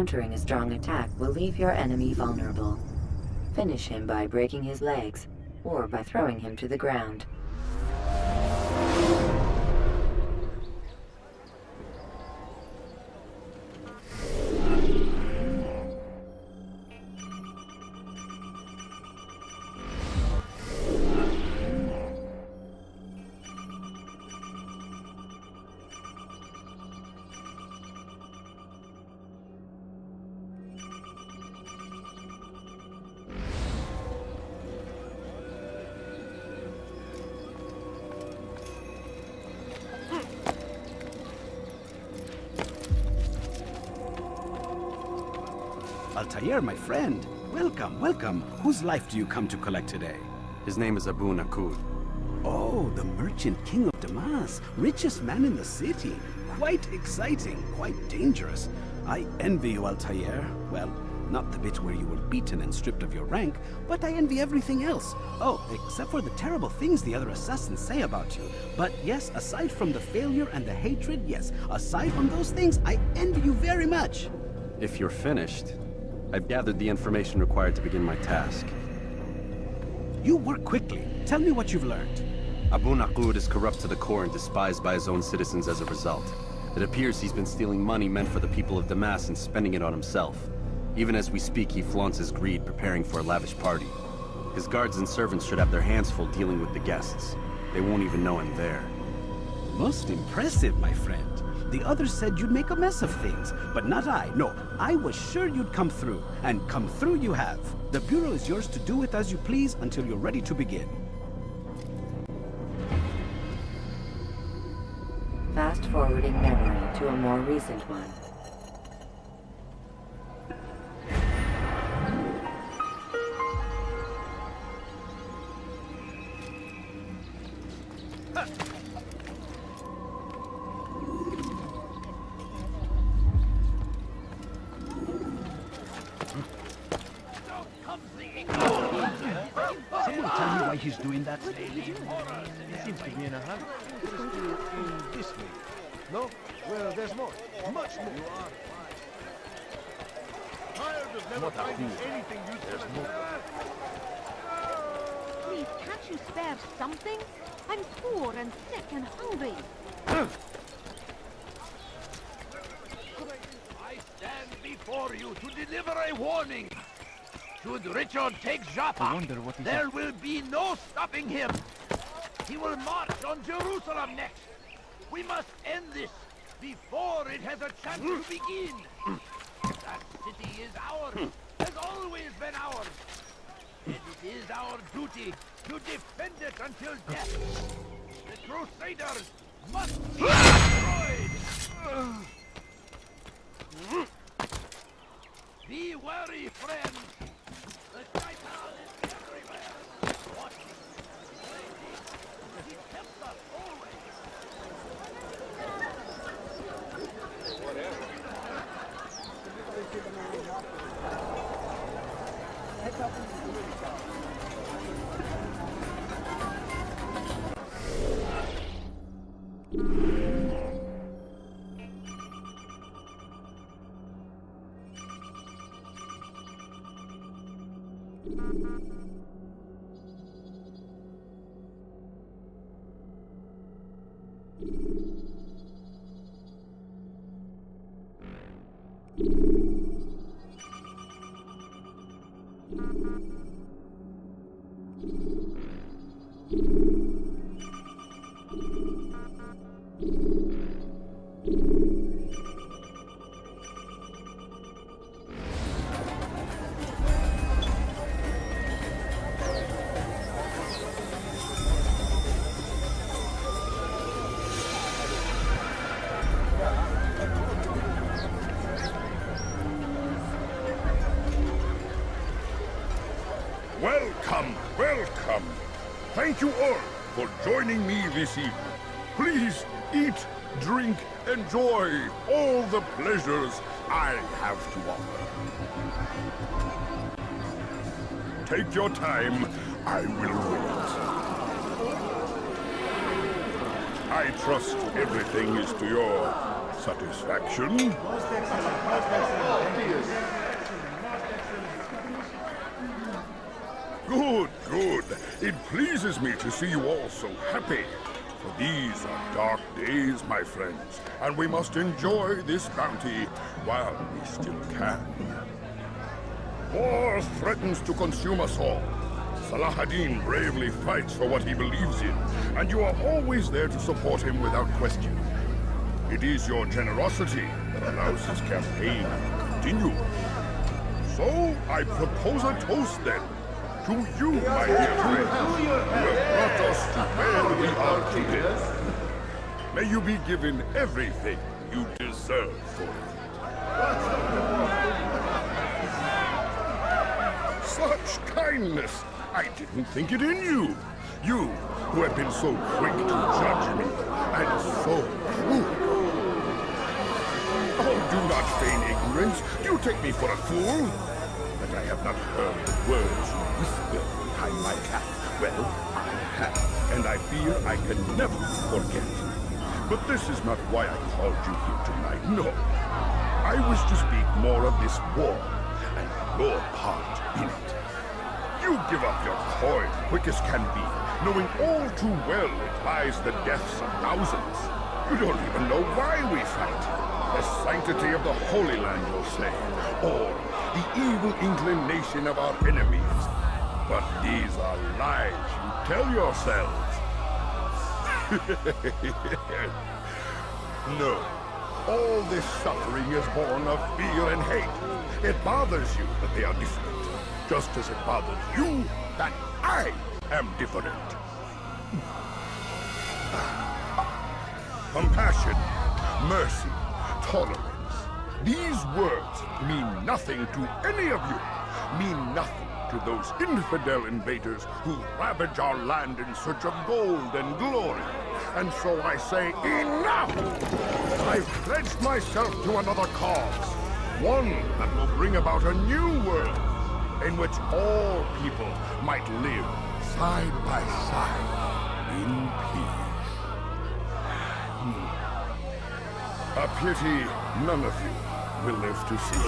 Countering a strong attack will leave your enemy vulnerable. Finish him by breaking his legs, or by throwing him to the ground. Altair, my friend. Welcome, welcome. Whose life do you come to collect today? His name is Abu Nakud. Oh, the merchant king of Damascus. Richest man in the city. Quite exciting, quite dangerous. I envy you, Altair. Well, not the bit where you were beaten and stripped of your rank, but I envy everything else. Oh, except for the terrible things the other assassins say about you. But yes, aside from the failure and the hatred, yes, aside from those things, I envy you very much. If you're finished, I've gathered the information required to begin my task. You work quickly. Tell me what you've learned. Abu Nakud is corrupt to the core and despised by his own citizens as a result. It appears he's been stealing money meant for the people of Damascus and spending it on himself. Even as we speak, he flaunts his greed, preparing for a lavish party. His guards and servants should have their hands full dealing with the guests. They won't even know I'm there. Most impressive, my friend. The others said you'd make a mess of things, but not I. No, I was sure you'd come through, and come through you have. The Bureau is yours to do with as you please until you're ready to begin. Fast-forwarding memory to a more recent one. Someone tell me why he's doing that? He seems to be in a hurry. This way. No? Well, there's more. Much more. You are tired of never finding anything useful. There's more. Please, can't you spare something? I'm poor and sick and hungry. I stand before you to deliver a warning. Should Richard take Jaffa, there will be no stopping him. He will march on Jerusalem next. We must end this before it has a chance to begin. That city is ours, has always been ours. And it is our duty to defend it until death. The Crusaders must be destroyed. Be wary, friends. The Shaitan is everywhere. Watch him. He tempts us always. Welcome, welcome. Thank you all for joining me this evening. Please eat, drink, enjoy all the pleasures I have to offer. Take your time, I will wait. I trust everything is to your satisfaction. Good, good. It pleases me to see you all so happy. For these are dark days, my friends, and we must enjoy this bounty while we still can. War threatens to consume us all. Salah ad-Din bravely fights for what he believes in, and you are always there to support him without question. It is your generosity that allows his campaign to continue. So, I propose a toast then. To you, my dear friends, who have brought us to where we are today. May you be given everything you deserve for it. Such kindness! I didn't think it in you. You, who have been so quick to judge me, and so cruel. Oh, do not feign ignorance. Do you take me for a fool? That I have not heard the words you whisper behind my cap. Well, I have, and I fear I can never forget. But this is not why I called you here tonight, no. I wish to speak more of this war, and your part in it. You give up your coin quick as can be, knowing all too well it lies the deaths of thousands. You don't even know why we fight. The sanctity of the Holy Land, you'll say, or the evil inclination of our enemies. But these are lies you tell yourselves. No. All this suffering is born of fear and hate. It bothers you that they are different, just as it bothers you that I am different. Compassion, mercy, tolerance. These words mean nothing to any of you. Mean nothing to those infidel invaders who ravage our land in search of gold and glory. And so I say, enough! I've pledged myself to another cause. One that will bring about a new world in which all people might live side by side in peace. A pity none of you will live to see.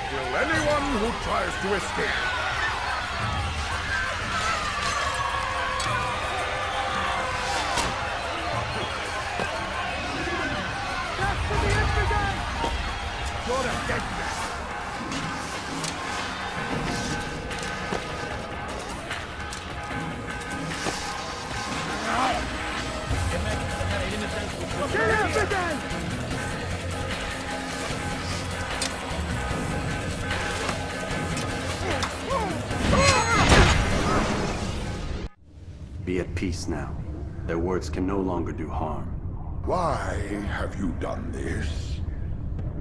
Kill anyone who tries to escape. You're a dead man. Be at peace now. Their words can no longer do harm. Why have you done this?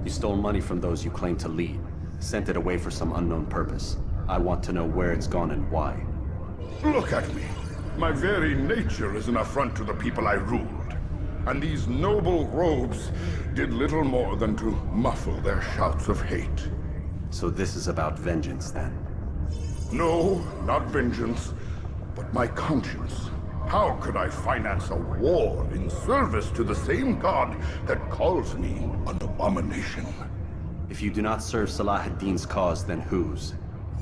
You stole money from those you claim to lead, sent it away for some unknown purpose. I want to know where it's gone and why. Look at me. My very nature is an affront to the people I ruled. And these noble robes did little more than to muffle their shouts of hate. So this is about vengeance, then? No, not vengeance, but my conscience. How could I finance a war in service to the same god that calls me an abomination? If you do not serve Salah ad-Din's cause, then whose?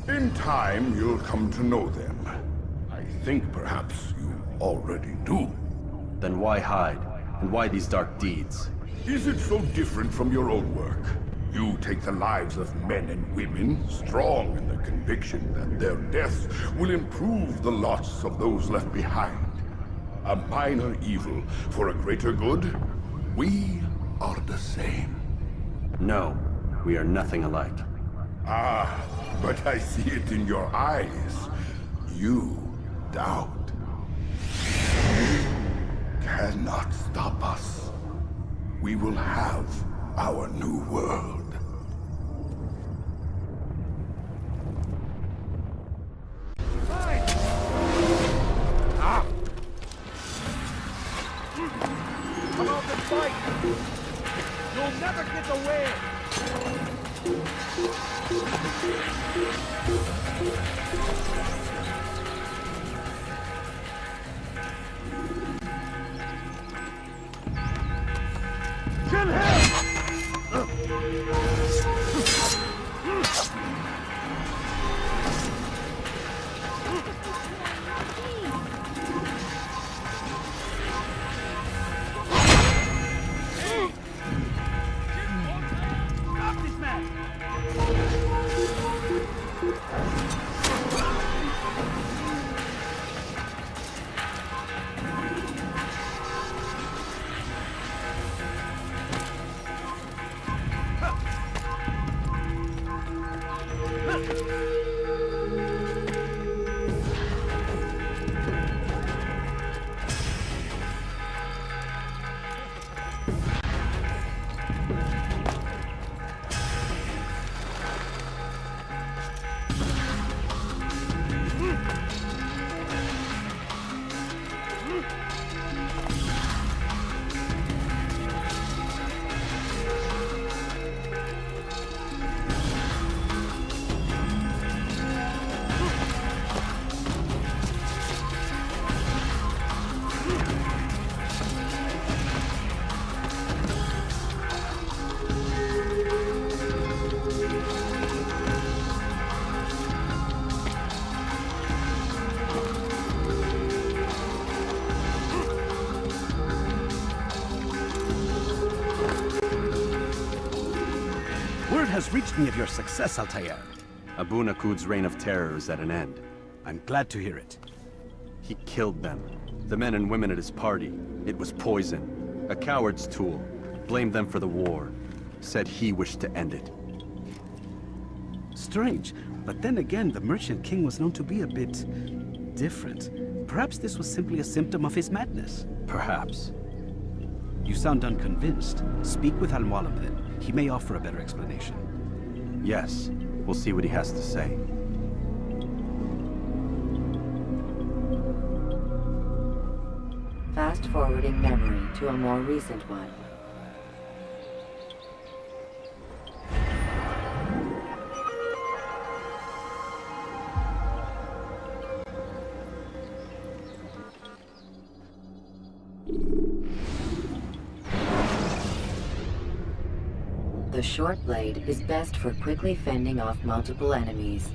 In time, you'll come to know them. I think perhaps you already do. Then why hide? And why these dark deeds? Is it so different from your own work? You take the lives of men and women, strong in the conviction that their deaths will improve the lots of those left behind. A minor evil for a greater good? We are the same. No, we are nothing alike. Ah, but I see it in your eyes. You doubt. You cannot stop us. We will have our new world. fight! You'll never get away! Kill him! Stop this man! Word has reached me of your success, Altair. Abu Nakud's reign of terror is at an end. I'm glad to hear it. He killed them. The men and women at his party. It was poison. A coward's tool. Blamed them for the war. Said he wished to end it. Strange, but then again, the Merchant King was known to be a bit different. Perhaps this was simply a symptom of his madness. Perhaps. You sound unconvinced. Speak with Al-Mualim then. He may offer a better explanation. Yes. We'll see what he has to say. Fast-forwarding memory to a more recent one. The short blade is best for quickly fending off multiple enemies.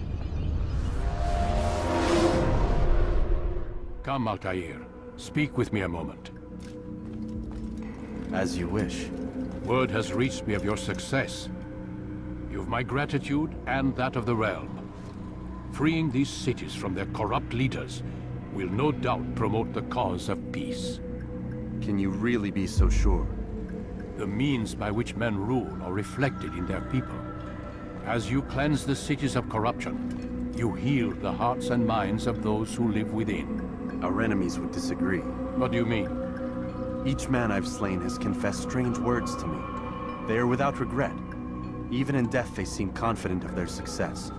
Come, Altair. Speak with me a moment. As you wish. Word has reached me of your success. You've my gratitude and that of the realm. Freeing these cities from their corrupt leaders will no doubt promote the cause of peace. Can you really be so sure? The means by which men rule are reflected in their people. As you cleanse the cities of corruption, you heal the hearts and minds of those who live within. Our enemies would disagree. What do you mean? Each man I've slain has confessed strange words to me. They are without regret. Even in death they seem confident of their success.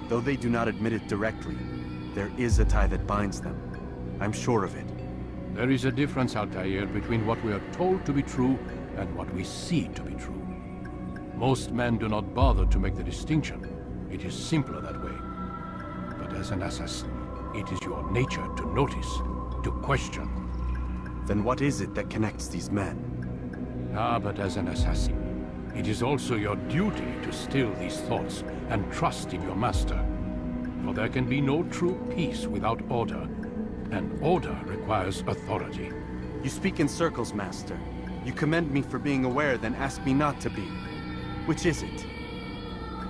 Though they do not admit it directly, there is a tie that binds them. I'm sure of it. There is a difference, Altair, between what we are told to be true and what we see to be true. Most men do not bother to make the distinction. It is simpler that way. But as an assassin, it is your nature to notice, to question. Then what is it that connects these men? Ah, but as an assassin, it is also your duty to still these thoughts and trust in your master. For there can be no true peace without order, and order requires authority. You speak in circles, Master. You commend me for being aware, then ask me not to be. Which is it?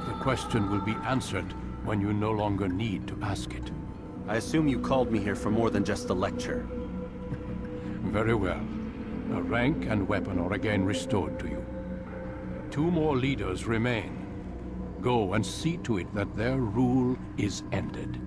The question will be answered when you no longer need to ask it. I assume you called me here for more than just a lecture. Very well. A rank and weapon are again restored to you. 2 more leaders remain. Go and see to it that their rule is ended.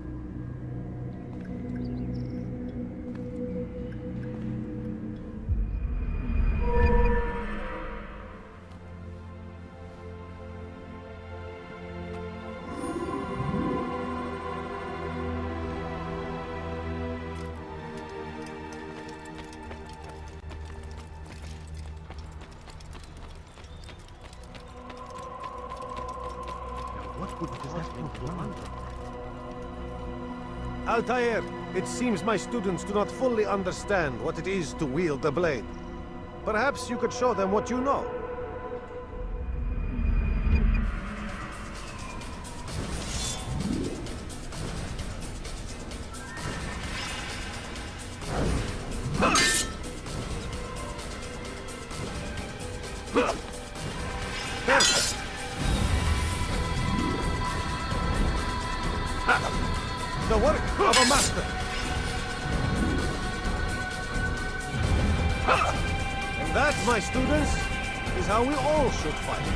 Altair, it seems my students do not fully understand what it is to wield the blade. Perhaps you could show them what you know. Perfect. The work of a master. And that, my students, is how we all should fight.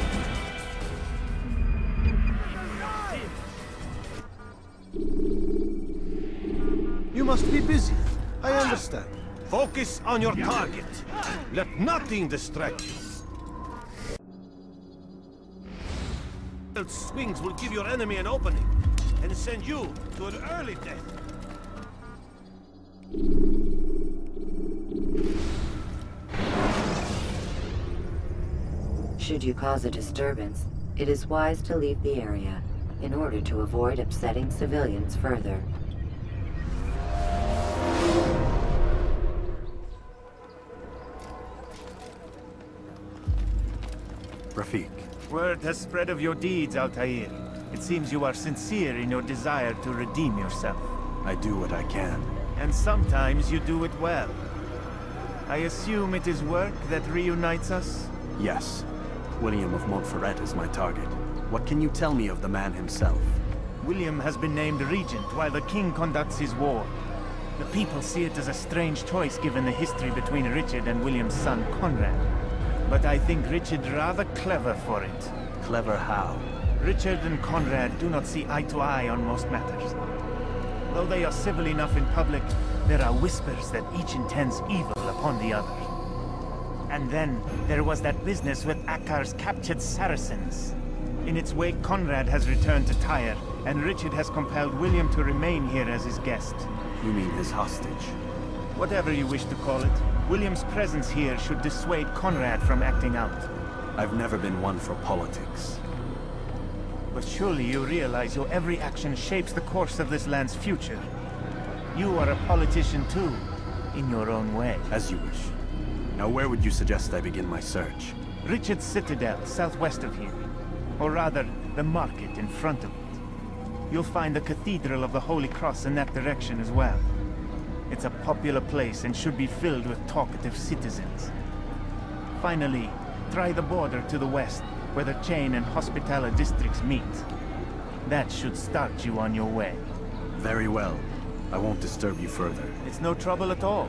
You must be busy. I understand. Focus on your target. Let nothing distract you. Swings will give your enemy an opening and send you to an early death. Should you cause a disturbance, it is wise to leave the area in order to avoid upsetting civilians further. Rafik. Word has spread of your deeds, Altair. It seems you are sincere in your desire to redeem yourself. I do what I can. And sometimes you do it well. I assume it is work that reunites us? Yes. William of Montferrat is my target. What can you tell me of the man himself? William has been named regent while the king conducts his war. The people see it as a strange choice given the history between Richard and William's son, Conrad. But I think Richard rather clever for it. Clever how? Richard and Conrad do not see eye to eye on most matters. Though they are civil enough in public, there are whispers that each intends evil upon the other. And then, there was that business with Acre's captured Saracens. In its wake, Conrad has returned to Tyre, and Richard has compelled William to remain here as his guest. You mean his hostage? Whatever you wish to call it, William's presence here should dissuade Conrad from acting out. I've never been one for politics. But surely you realize your every action shapes the course of this land's future. You are a politician too, in your own way. As you wish. Now where would you suggest I begin my search? Richard's Citadel, southwest of here. Or rather, the market in front of it. You'll find the Cathedral of the Holy Cross in that direction as well. It's a popular place and should be filled with talkative citizens. Finally, try the border to the west, where the Chain and Hospitaller districts meet. That should start you on your way. Very well. I won't disturb you further. It's no trouble at all.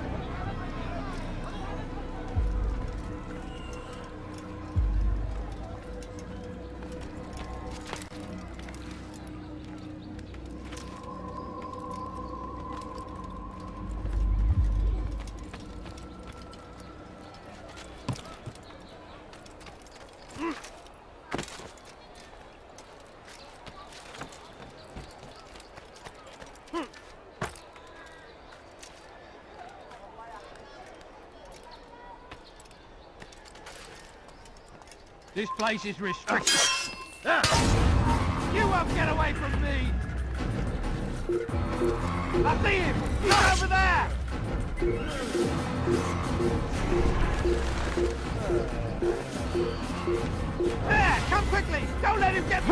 This place is restricted. You won't get away from me! I see him! He's over there! There! Come quickly! Don't let him get...